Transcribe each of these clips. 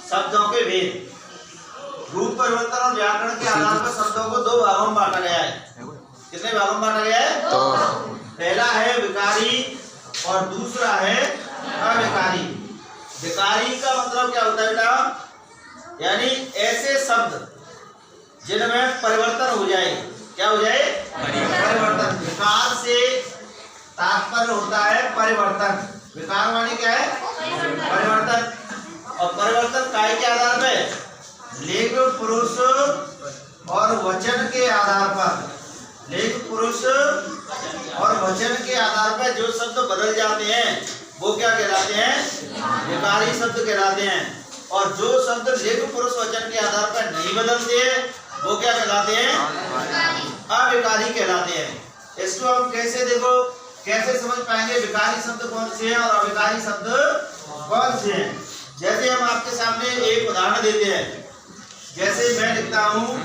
शब्दों के भेद। रूप परिवर्तन और व्याकरण के आधार पर शब्दों को दो भागों में बांटा गया है। कितने भागों में बांटा गया है? तो पहला है विकारी और दूसरा है अविकारी। विकारी का मतलब क्या होता है बेटा? यानी ऐसे शब्द जिनमें परिवर्तन हो जाए। क्या हो जाए? परिवर्तन। विकार से तात्पर्य होता है परिवर्तन। विकार माने क्या है? परिवर्तन। और परिवर्तन काय के आधार पर? लिंग पुरुष और वचन के आधार पर। लिंग पुरुष और वचन के आधार पर जो शब्द बदल जाते हैं वो क्या कहलाते हैं? विकारी शब्द कहलाते हैं। और जो शब्द लिंग पुरुष वचन के आधार पर नहीं बदलते वो क्या कहलाते हैं? अविकारी कहलाते हैं। इसको हम कैसे देखो, कैसे समझ पाएंगे विकारी शब्द कौन से हैं और अविकारी शब्द कौन से हैं? जैसे हम आपके सामने एक उदाहरण देते हैं। जैसे मैं लिखता हूं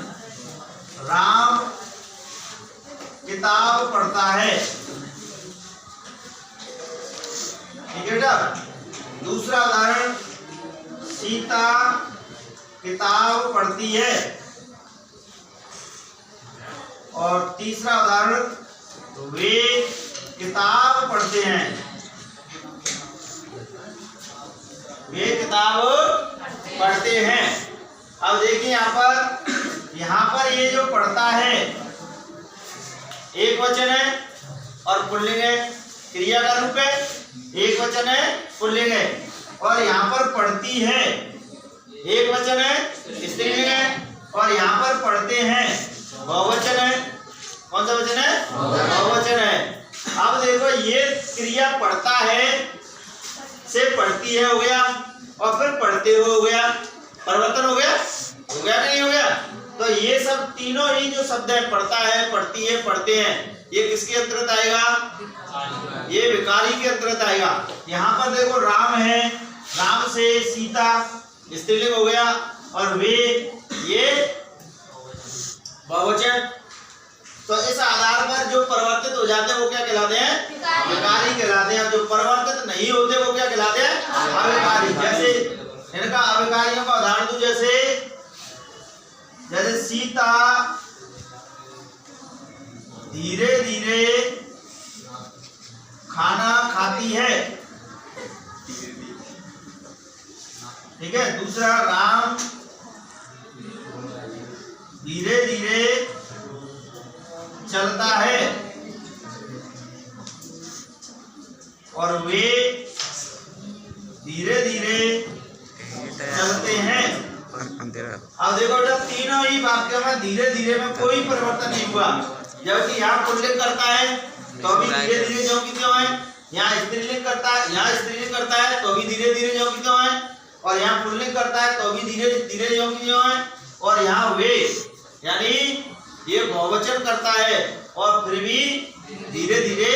राम किताब पढ़ता है, ठीक है बेटा। दूसरा उदाहरण सीता किताब पढ़ती है। और तीसरा उदाहरण वे किताब पढ़ते हैं। वे किताब पढ़ते हैं। अब देखिए यहाँ पर ये जो पढ़ता है एक वचन है और पुल्लिंग है, क्रिया का रूप है। एक वचन है, पुल्लिंग है। और यहाँ पर पढ़ती है एक वचन है, स्त्रीलिंग है। और यहाँ पर पढ़ते हैं बहुवचन है। कौन सा वचन है? बहुवचन है। अब देखो ये क्रिया पढ़ता है से पढ़ती है हो गया और फिर पढ़ते हो गया। परिवर्तन हो गया? हो गया नहीं हो गया? तो ये सब तीनों ही जो शब्द है, पढ़ता है, पढ़ती है, पढ़ते हैं, ये किसके अंतर्गत आएगा? ये विकारी के अंतर्गत आएगा। यहाँ पर देखो राम है, राम से सीता स्त्रीलिंग हो गया और वे ये बहुवचन। तो इस आधार पर जो परिवर्तित हो जाते हैं वो क्या कहलाते हैं? विकारी कहलाते हैं। जो परिवर्तित नहीं होते वो क्या कहलाते हैं? अविकारी। जैसे इनका अविकारियों का उदाहरण दूं, जैसे सीता धीरे धीरे खाना खाती है, ठीक है। दूसरा राम धीरे धीरे चलता है और वे धीरे धीरे चलते हैं। अब देखो बेटा तीनों ही वाक्यों में धीरे धीरे में कोई परिवर्तन नहीं हुआ। जबकि यहाँ पुल्लिंग करता है तो भी धीरे धीरे ज्यों की त्यों है। यहाँ स्त्रीलिंग करता है, यहाँ स्त्रीलिंग करता है तो भी धीरे धीरे ज्यों की त्यों है। और यहाँ पुल्लिंग करता है तो भी धीरे धीरे ज्यों की त्यों है। और यहाँ वे यानी ये बहुवचन करता है और फिर भी धीरे धीरे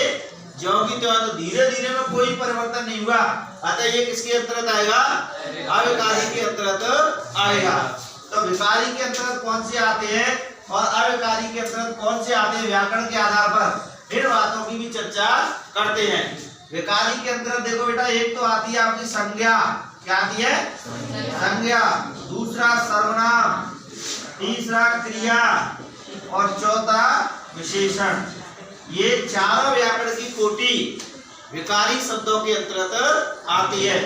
ज्यों की त्यों। तो धीरे धीरे में कोई परिवर्तन नहीं हुआ। अतः ये किसके अंतर्गत आएगा? अविकारी के अंतर्गत आएगा। तो विकारी के अंतर्गत कौन से आते हैं और अविकारी के अंतर्गत कौन से आते हैं, व्याकरण के आधार पर इन बातों की भी चर्चा करते हैं। विकारी के अंतर्गत देखो बेटा, एक तो आती है आपकी संज्ञा। क्या आती है? संज्ञा। दूसरा सर्वनाम, तीसरा क्रिया और चौथा विशेषण। ये चारों व्याकरण की कोटि विकारी शब्दों के अंतर्गत आती है।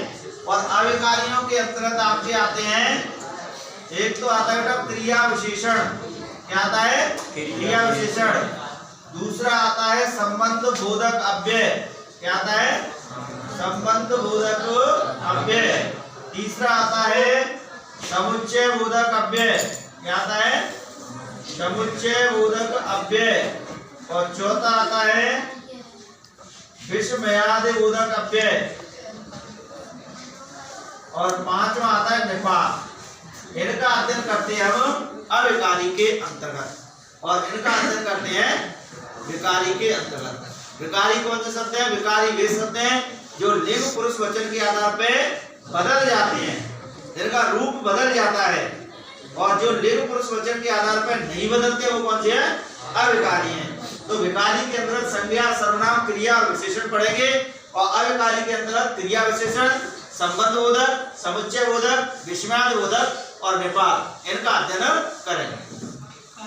और अविकारियों के अंतर्गत आपके आते हैं, एक तो आता है क्रिया विशेषण। क्या आता है? क्रिया विशेषण। दूसरा आता है संबंध बोधक अव्यय। क्या आता है? संबंध बोधक अव्यय। तीसरा आता है समुच्चय बोधक अव्यय। क्या आता है? समुच्चय बोधक अव्यय। और चौथा आता है विषमयादि बोधक अव्यय। और पांचवा आता है निपात। इनका अध्ययन करते हैं हम अविकारी के अंतर्गत और इनका अध्ययन करते हैं विकारी के अंतर्गत। विकारी कौन से शब्द हैं? विकारी वे शब्द हैं जो लिंग पुरुष वचन के आधार पे बदल जाते हैं, इनका रूप बदल जाता है। और जो लिंग पुरुष वचन के आधार पर नहीं बदलते वो कौन से हैं? अविकारी हैं। तो विकारी के अंतर्गत संज्ञा, सर्वनाम, क्रिया और विशेषण पढ़ेंगे और अविकारी के अंतर्गत क्रिया, विशेषण, संबंध बोधक, समुच्चय बोधक, विस्मयादि बोधक और निपात, इनका अध्ययन करेंगे।